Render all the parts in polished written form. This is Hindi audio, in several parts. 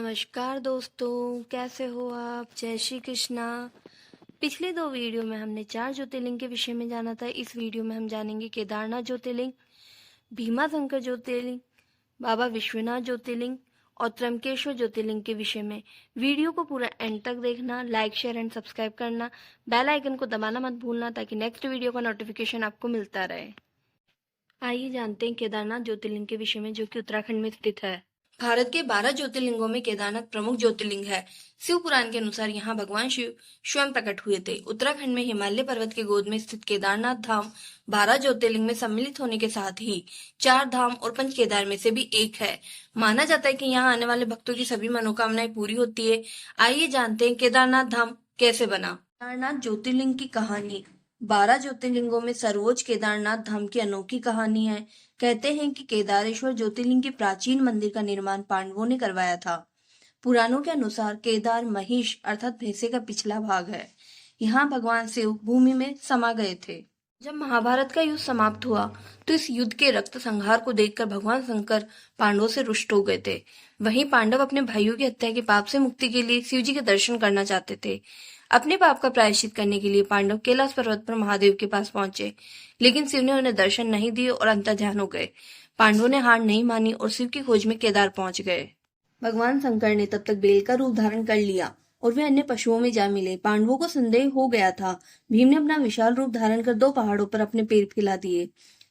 नमस्कार दोस्तों, कैसे हो आप? जय श्री कृष्णा। पिछले 2 वीडियो में हमने 4 ज्योतिर्लिंग के विषय में जाना था। इस वीडियो में हम जानेंगे केदारनाथ ज्योतिर्लिंग, भीमाशंकर ज्योतिर्लिंग, बाबा विश्वनाथ ज्योतिर्लिंग और त्र्यंबकेश्वर ज्योतिर्लिंग के विषय में। वीडियो को पूरा एंड तक देखना, लाइक शेयर एंड सब्सक्राइब करना, बेल आइकन को दबाना मत भूलना ताकि नेक्स्ट वीडियो का नोटिफिकेशन आपको मिलता रहे। आइए जानते हैं केदारनाथ ज्योतिर्लिंग के विषय में, जो कि उत्तराखंड में स्थित है। भारत के 12 ज्योतिर्लिंगों में केदारनाथ प्रमुख ज्योतिर्लिंग है। शिव पुराण के अनुसार यहाँ भगवान शिव स्वयं प्रकट हुए थे। उत्तराखंड में हिमालय पर्वत के गोद में स्थित केदारनाथ धाम 12 ज्योतिर्लिंग में सम्मिलित होने के साथ ही 4 धाम और 5 केदार में से भी एक है। माना जाता है कि यहाँ आने वाले भक्तों की सभी मनोकामनाएं पूरी होती है। आइए जानते हैं केदारनाथ धाम कैसे बना। केदारनाथ ज्योतिर्लिंग की कहानी। 12 ज्योतिर्लिंगों में सर्वोच्च केदारनाथ धाम की अनोखी कहानी है। कहते हैं कि केदारेश्वर ज्योतिर्लिंग के प्राचीन मंदिर का निर्माण पांडवों ने करवाया था। पुराणों के अनुसार केदार महिष अर्थात भैंसे का पिछला भाग है। यहाँ भगवान शिव भूमि में समा गए थे। जब महाभारत का युद्ध समाप्त हुआ तो इस युद्ध के रक्त संहार को देखकर भगवान शंकर पांडवों से रुष्ट हो गए थे। वहीं पांडव अपने भाइयों की हत्या के पाप से मुक्ति के लिए शिव जी के दर्शन करना चाहते थे। अपने पाप का प्रायश्चित करने के लिए पांडव कैलाश पर्वत पर महादेव के पास पहुंचे, लेकिन शिव ने उन्हें दर्शन नहीं दिए और अंतर्ध्यान हो गए। पांडवों ने हार नहीं मानी और शिव की खोज में केदार पहुंच गए। भगवान शंकर ने तब तक बेल का रूप धारण कर लिया और वे अन्य पशुओं में जा मिले। पांडवों को संदेह हो गया था। भीम ने अपना विशाल रूप धारण कर 2 पहाड़ों पर अपने पैर फैला दिए।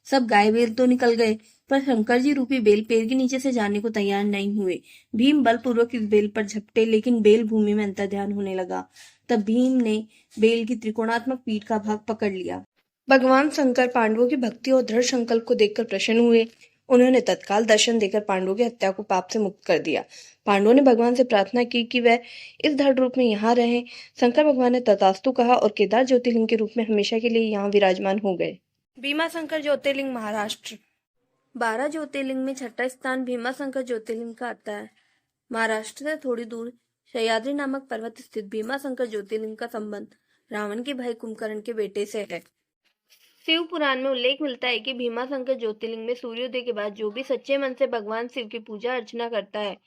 सब गाय बैल तो निकल गए, पर शंकर जी रूपी बेल पेड़ के नीचे से जाने को तैयार नहीं हुए। भीम बलपूर्वक इस बेल पर झपटे, लेकिन बेल भूमि में अंतर्ध्यान होने लगा। तब भीम ने बेल की त्रिकोणात्मक पीठ का भाग पकड़ लिया। भगवान शंकर पांडवों की भक्ति और दृढ़ संकल्प को देखकर प्रसन्न हुए। उन्होंने तत्काल दर्शन देकर पांडवों की हत्या को पाप से मुक्त कर दिया। पांडवों ने भगवान से प्रार्थना की कि वह इस दृढ़ रूप में यहाँ रहें। शंकर भगवान ने तथास्तु कहा और केदार ज्योतिर्लिंग के रूप में हमेशा के लिए यहाँ विराजमान हो गए। भीमाशंकर ज्योतिर्लिंग, महाराष्ट्र। 12 ज्योतिर्लिंग में छठा स्थान भीमाशंकर ज्योतिर्लिंग का आता है। महाराष्ट्र से थोड़ी दूर सह्याद्री नामक पर्वत स्थित भीमाशंकर ज्योतिर्लिंग का संबंध रावण के भाई कुंभकर्ण के बेटे से है। शिव पुराण में उल्लेख मिलता है कि भीमाशंकर ज्योतिर्लिंग में सूर्योदय के बाद जो भी सच्चे मन से भगवान शिव की पूजा अर्चना करता है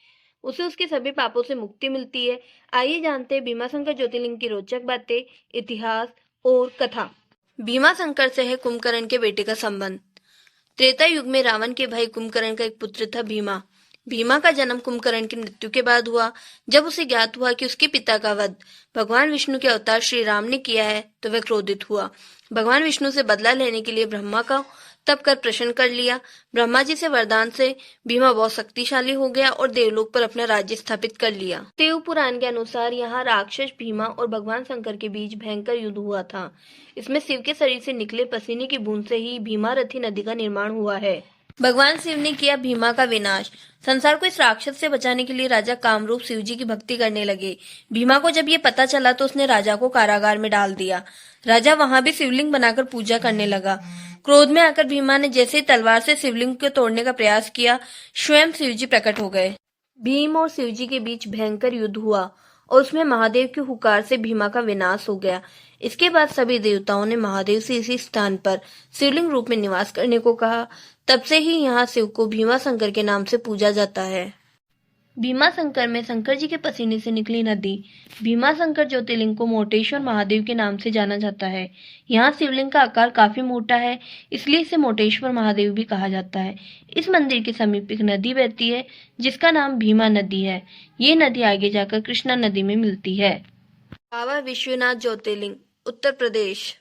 उसे उसके सभी पापों से मुक्ति मिलती है। आइए जानते हैं भीमाशंकर ज्योतिर्लिंग की रोचक बातें, इतिहास और कथा। भीमाशंकर से है कुंभकर्ण के बेटे का संबंध। त्रेता युग में रावण के भाई कुंभकर्ण का एक पुत्र था भीमा। भीमा का जन्म कुंभकर्ण की मृत्यु के बाद हुआ। जब उसे ज्ञात हुआ कि उसके पिता का वध भगवान विष्णु के अवतार श्री राम ने किया है तो वह क्रोधित हुआ। भगवान विष्णु से बदला लेने के लिए ब्रह्मा का तप कर प्रसन्न कर लिया। ब्रह्मा जी से वरदान से भीमा बहुत शक्तिशाली हो गया और देवलोक पर अपना राज्य स्थापित कर लिया। देव पुराण के अनुसार यहाँ राक्षस भीमा और भगवान शंकर के बीच भयंकर युद्ध हुआ था। इसमें शिव के शरीर से निकले पसीने की बूंद से ही भीमारथी नदी का निर्माण हुआ है। भगवान शिव ने किया भीमा का विनाश। संसार को इस राक्षस से बचाने के लिए राजा कामरूप शिव जी की भक्ति करने लगे। भीमा को जब ये पता चला तो उसने राजा को कारागार में डाल दिया। राजा वहां भी शिवलिंग बनाकर पूजा करने लगा। क्रोध में आकर भीमा ने जैसे ही तलवार से शिवलिंग को तोड़ने का प्रयास किया, स्वयं शिव जी प्रकट हो गए। भीम और शिव जी के बीच भयंकर युद्ध हुआ और उसमें महादेव की हुकार से भीमा का विनाश हो गया। इसके बाद सभी देवताओं ने महादेव से इसी स्थान पर शिवलिंग रूप में निवास करने को कहा। तब से ही यहाँ शिव को भीमाशंकर के नाम से पूजा जाता है। भीमाशंकर में शंकर जी के पसीने से निकली नदी भीमाशंकर ज्योतिर्लिंग को मोटेश्वर महादेव के नाम से जाना जाता है। यहाँ शिवलिंग का आकार काफी मोटा है, इसलिए इसे मोटेश्वर महादेव भी कहा जाता है। इस मंदिर के समीप एक नदी बहती है जिसका नाम भीमा नदी है। ये नदी आगे जाकर कृष्णा नदी में मिलती है। बाबा विश्वनाथ ज्योतिर्लिंग, उत्तर प्रदेश।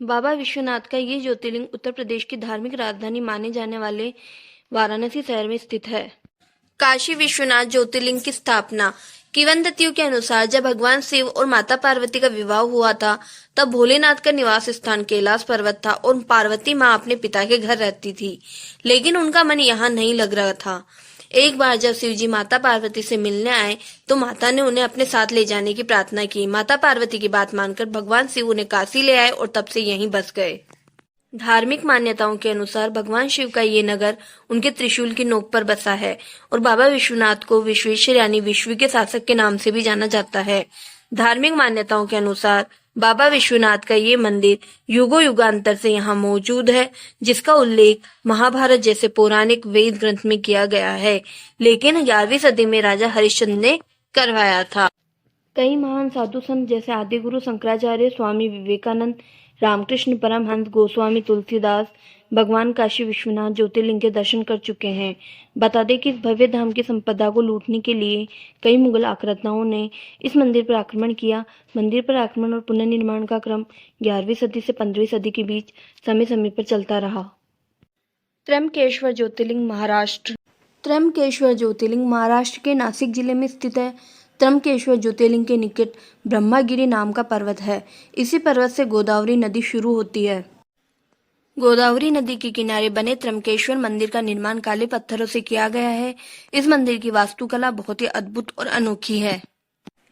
बाबा विश्वनाथ का ये ज्योतिर्लिंग उत्तर प्रदेश की धार्मिक राजधानी माने जाने वाले वाराणसी शहर में स्थित है। काशी विश्वनाथ ज्योतिर्लिंग की स्थापना। किंवदंतियों के अनुसार जब भगवान शिव और माता पार्वती का विवाह हुआ था तब भोलेनाथ का निवास स्थान कैलाश पर्वत था और पार्वती माँ अपने पिता के घर रहती थी, लेकिन उनका मन यहाँ नहीं लग रहा था। एक बार जब शिव जी माता पार्वती से मिलने आए तो माता ने उन्हें अपने साथ ले जाने की प्रार्थना की। माता पार्वती की बात मानकर भगवान शिव उन्हें काशी ले आए और तब से यहीं बस गए। धार्मिक मान्यताओं के अनुसार भगवान शिव का ये नगर उनके त्रिशूल की नोक पर बसा है और बाबा विश्वनाथ को विश्वेश्वर यानी विश्व के शासक के नाम से भी जाना जाता है। धार्मिक मान्यताओं के अनुसार बाबा विश्वनाथ का ये मंदिर युगों युगांतर से यहाँ मौजूद है, जिसका उल्लेख महाभारत जैसे पौराणिक वेद ग्रंथ में किया गया है, लेकिन 11वीं सदी में राजा हरिश्चंद्र ने करवाया था। कई महान साधु संत जैसे आदि गुरु शंकराचार्य, स्वामी विवेकानंद, रामकृष्ण परमहंस, गोस्वामी तुलसीदास, भगवान काशी विश्वनाथ ज्योतिर्लिंग के दर्शन कर चुके हैं। बता दें कि इस भव्य धाम की संपदा को लूटने के लिए कई मुगल आक्रांताओं ने इस मंदिर पर आक्रमण किया। मंदिर पर आक्रमण और पुनर्निर्माण का क्रम 11वीं सदी से 15वीं सदी के बीच समय समय पर चलता रहा। त्र्यंबकेश्वर ज्योतिर्लिंग महाराष्ट्र। त्र्यंबकेश्वर ज्योतिर्लिंग महाराष्ट्र के नासिक जिले में स्थित है। त्र्यंबकेश्वर ज्योतिर्लिंग के निकट ब्रह्मगिरी नाम का पर्वत है। इसी पर्वत से गोदावरी नदी शुरू होती है। गोदावरी नदी के किनारे बने त्र्यंबकेश्वर मंदिर का निर्माण काले पत्थरों से किया गया है। इस मंदिर की वास्तुकला बहुत ही अद्भुत और अनोखी है।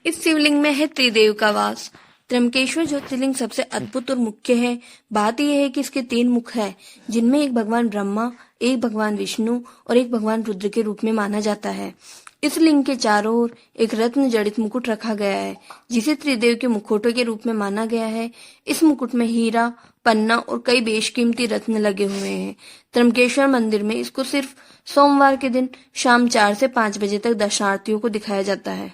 इस शिवलिंग में है त्रिदेव का वास। त्र्यंबकेश्वर ज्योतिर्लिंग सबसे अद्भुत और मुख्य है। बात यह है कि इसके 3 मुख हैं, जिनमें एक भगवान ब्रह्मा, एक भगवान विष्णु और एक भगवान रुद्र के रूप में माना जाता है। इस लिंग के चारों ओर एक रत्न जड़ित मुकुट रखा गया है, जिसे त्रिदेव के मुखौटों के रूप में माना गया है। इस मुकुट में हीरा, पन्ना और कई बेशकीमती रत्न लगे हुए हैं। त्र्यंबकेश्वर मंदिर में इसको सिर्फ सोमवार के दिन शाम 4 से 5 बजे तक दर्शनार्थियों को दिखाया जाता है।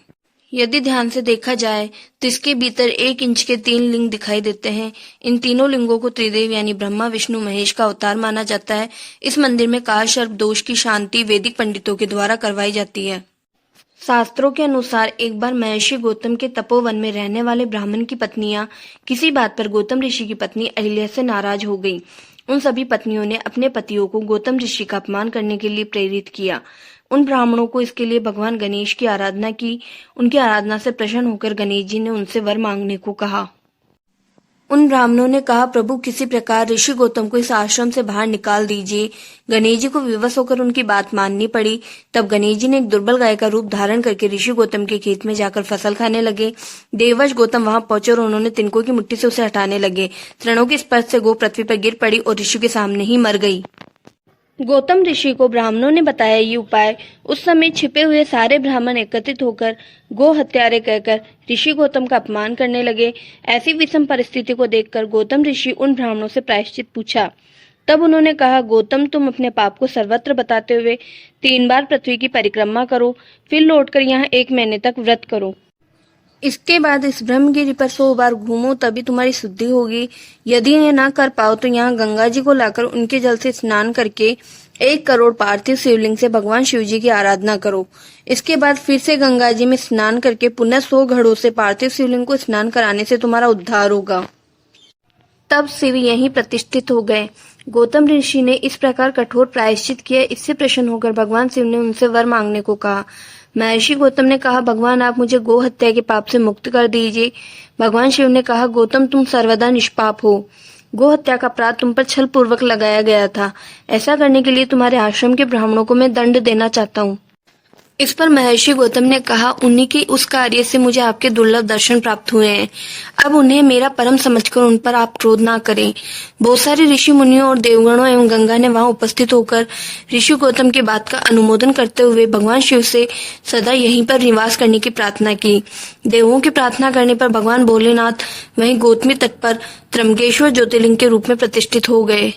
यदि ध्यान से देखा जाए तो इसके भीतर 1 इंच के 3 लिंग दिखाई देते हैं। इन तीनों लिंगों को त्रिदेव यानी ब्रह्मा, विष्णु, महेश का अवतार माना जाता है। इस मंदिर में काल सर्प दोष की शांति वैदिक पंडितों के द्वारा करवाई जाती है। शास्त्रों के अनुसार एक बार महर्षि गौतम के तपोवन में रहने वाले ब्राह्मण की पत्नियां किसी बात पर गौतम ऋषि की पत्नी अहिल्या से नाराज हो गईं। उन सभी पत्नियों ने अपने पतियों को गौतम ऋषि का अपमान करने के लिए प्रेरित किया। उन ब्राह्मणों को इसके लिए भगवान गणेश की आराधना की। उनकी आराधना से प्रसन्न होकर गणेश जी ने उनसे वर मांगने को कहा। उन ब्राह्मणों ने कहा, प्रभु किसी प्रकार ऋषि गौतम को इस आश्रम से बाहर निकाल दीजिए। गणेश जी को विवश होकर उनकी बात माननी पड़ी। तब गणेश जी ने एक दुर्बल गाय का रूप धारण करके ऋषि गौतम के खेत में जाकर फसल खाने लगे। देववश गौतम वहां पहुंचे और उन्होंने तिनकों की मुट्ठी से उसे हटाने लगे। तृणों के स्पर्श से गौ पृथ्वी पर गिर पड़ी और ऋषि के सामने ही मर गई। गौतम ऋषि को ब्राह्मणों ने बताया ये उपाय। उस समय छिपे हुए सारे ब्राह्मण एकत्रित होकर गो हत्यारे कहकर ऋषि गौतम का अपमान करने लगे। ऐसी विषम परिस्थिति को देखकर गौतम ऋषि उन ब्राह्मणों से प्रायश्चित पूछा। तब उन्होंने कहा, गौतम तुम अपने पाप को सर्वत्र बताते हुए 3 बार पृथ्वी की परिक्रमा करो, फिर लौटकर यहाँ 1 महीने तक व्रत करो। इसके बाद इस ब्रह्मगिरी पर 100 बार घूमो, तभी तुम्हारी शुद्धि होगी। यदि ये ना कर पाओ तो यहाँ गंगा जी को लाकर उनके जल से स्नान करके 1 करोड़ पार्थिव शिवलिंग से भगवान शिव जी की आराधना करो। इसके बाद फिर से गंगा जी में स्नान करके पुनः 100 घड़ों से पार्थिव शिवलिंग को स्नान कराने से तुम्हारा उद्धार होगा। तब शिव यहीं प्रतिष्ठित हो गए। गौतम ऋषि ने इस प्रकार कठोर प्रायश्चित किया। इससे प्रसन्न होकर भगवान शिव ने उनसे वर मांगने को कहा। महर्षि गौतम ने कहा, भगवान आप मुझे गो हत्या के पाप से मुक्त कर दीजिए। भगवान शिव ने कहा, गौतम तुम सर्वदा निष्पाप हो। गो हत्या का अपराध तुम पर छल पूर्वक लगाया गया था। ऐसा करने के लिए तुम्हारे आश्रम के ब्राह्मणों को मैं दंड देना चाहता हूँ। इस पर महर्षि गौतम ने कहा, उन्हीं की उस कार्य से मुझे आपके दुर्लभ दर्शन प्राप्त हुए हैं। अब उन्हें मेरा परम समझकर उन पर आप क्रोध ना करें। बहुत सारे ऋषि मुनियों और देवगणों एवं गंगा ने वहां उपस्थित होकर ऋषि गौतम की बात का अनुमोदन करते हुए भगवान शिव से सदा यहीं पर निवास करने की प्रार्थना की। देवों की प्रार्थना करने पर भगवान भोलेनाथ वहीं गौतमी तट पर त्र्यंबकेश्वर ज्योतिर्लिंग के रूप में प्रतिष्ठित हो गए।